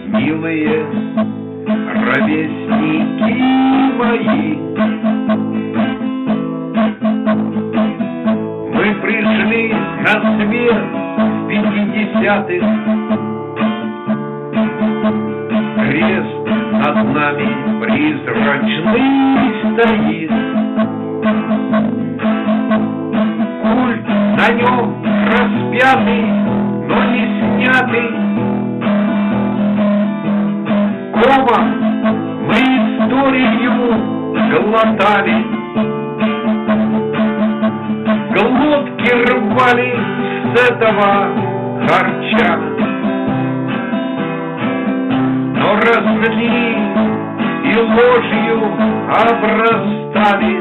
Милые ровесники мои, мы пришли на свет в 50-х. Крест над нами призрачный стоит, культ на нем распятый, но не снятый. Кома мы историю глотали, глотки рвали с этого харча, но росли и ложью обрастали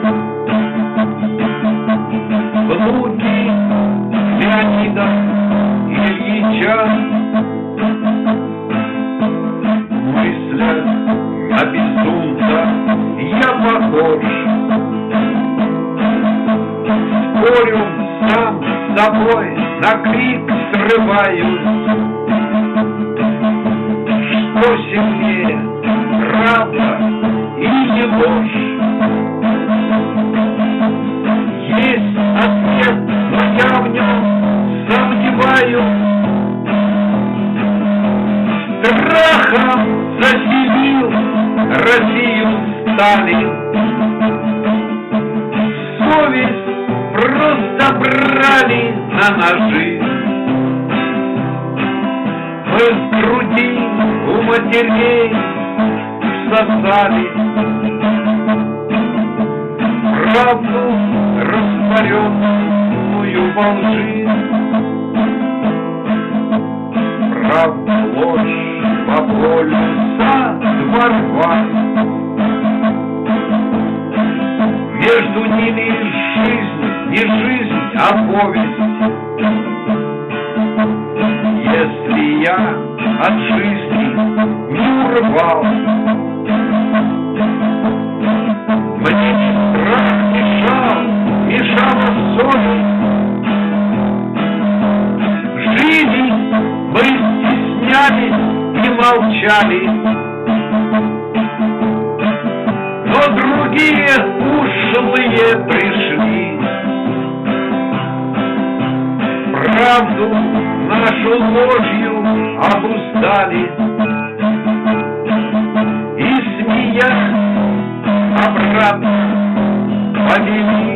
внуки Леонида Ильича. Мысля на безумца я похож, спорю сам с собой, на крик срываюсь. Что сильнее, правда или ложь? Есть ответ, но я в нем сомневаюсь. Страхом заселил Россию Сталин, совесть просто брали на ножи. Мы с груди у матерей всосали правду, растворенную во лжи. Правда, ложь по полю сад ворвать, между ними жизнь, не жизнь, а повесть. Если я от жизни не урвал, мне страх мешала совесть. Жили мы, стеснялись и молчали, но другие ушлые пришли. Правду нашу ложью обуздали и, смеясь, обратно повели.